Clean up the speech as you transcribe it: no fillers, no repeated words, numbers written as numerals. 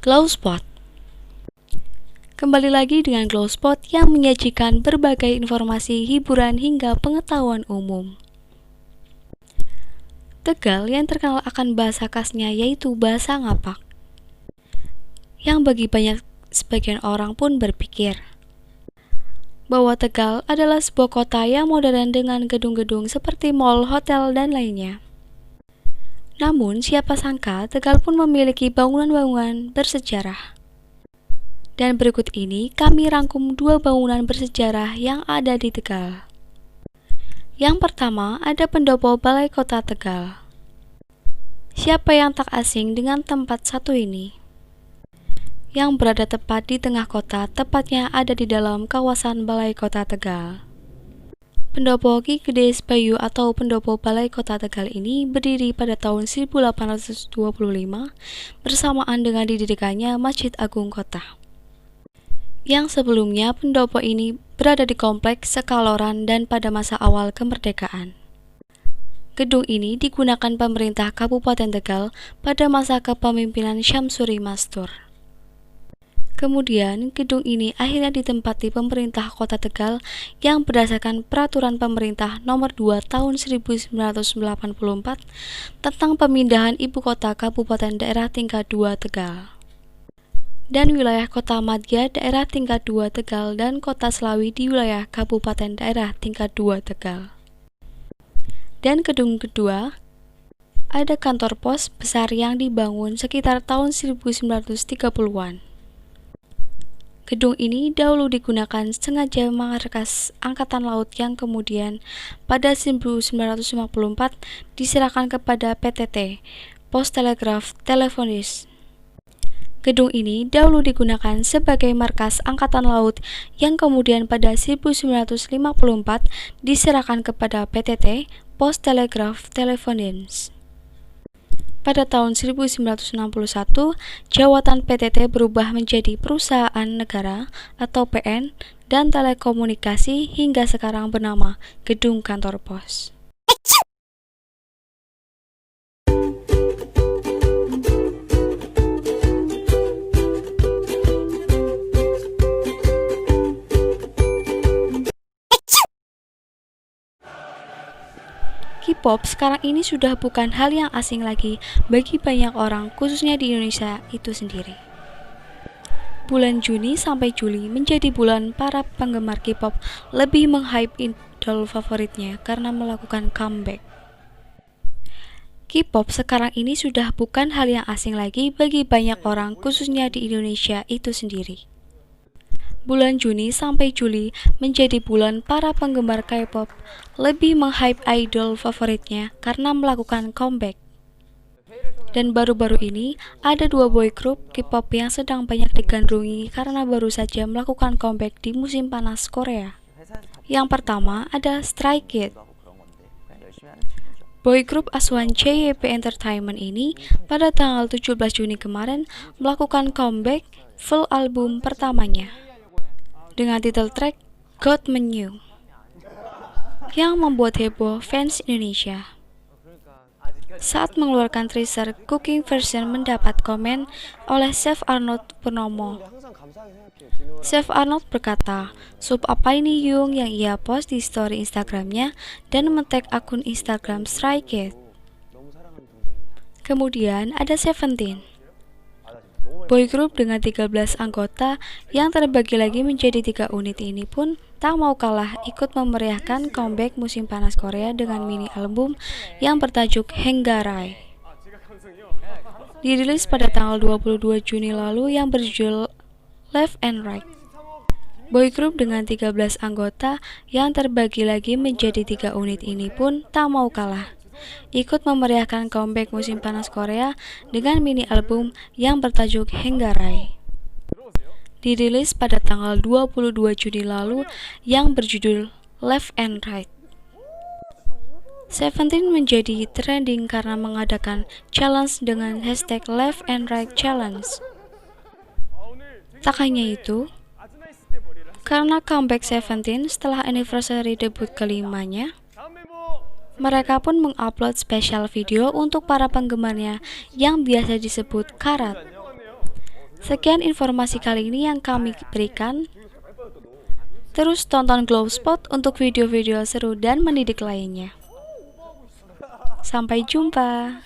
Glowspot. Kembali lagi dengan Glowspot yang menyajikan berbagai informasi, hiburan, hingga pengetahuan umum. Tegal yang terkenal akan bahasa khasnya yaitu bahasa ngapak, yang bagi sebagian orang pun berpikir bahwa Tegal adalah sebuah kota yang modern dengan gedung-gedung seperti mall, hotel, dan lainnya. Namun, siapa sangka Tegal pun memiliki bangunan-bangunan bersejarah. Dan berikut ini kami rangkum 2 bangunan bersejarah yang ada di Tegal. Yang pertama, ada pendopo Balai Kota Tegal. Siapa yang tak asing dengan tempat satu ini? Yang berada tepat di tengah kota, tepatnya ada di dalam kawasan Balai Kota Tegal. Pendopo Ki Gede Bayu atau pendopo Balai Kota Tegal ini berdiri pada tahun 1825 bersamaan dengan didirikannya Masjid Agung Kota. Yang sebelumnya pendopo ini berada di kompleks Sekaloran dan pada masa awal kemerdekaan. Gedung ini digunakan pemerintah Kabupaten Tegal pada masa kepemimpinan Syamsuri Mastur. Kemudian, gedung ini akhirnya ditempati pemerintah Kota Tegal yang berdasarkan Peraturan Pemerintah Nomor 2 Tahun 1984 tentang pemindahan ibu kota Kabupaten Daerah Tingkat 2 Tegal. Dan wilayah Kota Madya Daerah Tingkat 2 Tegal dan Kota Slawi di wilayah Kabupaten Daerah Tingkat 2 Tegal. Dan gedung kedua, ada kantor pos besar yang dibangun sekitar tahun 1930-an. Gedung ini dahulu digunakan sengaja markas Angkatan Laut yang kemudian pada 1954 diserahkan kepada PTT, Pos Telegraf Telefonis. Gedung ini dahulu digunakan sebagai markas Angkatan Laut yang kemudian pada 1954 diserahkan kepada PTT, Pos Telegraf Telefonins. Pada tahun 1961, jawatan PTT berubah menjadi Perusahaan Negara atau PN dan Telekomunikasi hingga sekarang bernama Gedung Kantor Pos. K-pop sekarang ini sudah bukan hal yang asing lagi bagi banyak orang, khususnya di Indonesia itu sendiri. Bulan Juni sampai Juli menjadi bulan para penggemar K-pop lebih menghype idol favoritnya karena melakukan comeback. K-pop sekarang ini sudah bukan hal yang asing lagi bagi banyak orang, khususnya di Indonesia itu sendiri. Bulan Juni sampai Juli menjadi bulan para penggemar K-pop lebih menghype idol favoritnya karena melakukan comeback. Dan baru-baru ini ada 2 boy group K-pop yang sedang banyak digandrungi karena baru saja melakukan comeback di musim panas Korea. Yang pertama ada Stray Kids. Boy group asuhan JYP Entertainment ini pada tanggal 17 Juni kemarin melakukan comeback full album pertamanya dengan titel track God Menu yang membuat heboh fans Indonesia. Saat mengeluarkan teaser cooking version mendapat komen oleh Chef Arnold Purnomo. Chef Arnold berkata, "Sup apa ini Yung?" yang ia post di story Instagramnya dan men-tag akun Instagram Stray Kids. Kemudian ada Seventeen, boy group dengan 13 anggota yang terbagi lagi menjadi 3 unit ini pun tak mau kalah ikut memeriahkan comeback musim panas Korea dengan mini album yang bertajuk Henggarai. Dirilis pada tanggal 22 Juni lalu yang berjudul Left and Right. Boy group dengan 13 anggota yang terbagi lagi menjadi 3 unit ini pun tak mau kalah ikut memeriahkan comeback musim panas Korea dengan mini album yang bertajuk Henggarai. Dirilis pada tanggal 22 Juni lalu yang berjudul Left and Right. Seventeen menjadi trending karena mengadakan challenge dengan hashtag Left and Right Challenge. Tak hanya itu, karena comeback Seventeen setelah anniversary debut kelimanya, mereka pun mengupload spesial video untuk para penggemarnya yang biasa disebut karat. Sekian informasi kali ini yang kami berikan. Terus tonton Glowspot untuk video-video seru dan mendidik lainnya. Sampai jumpa.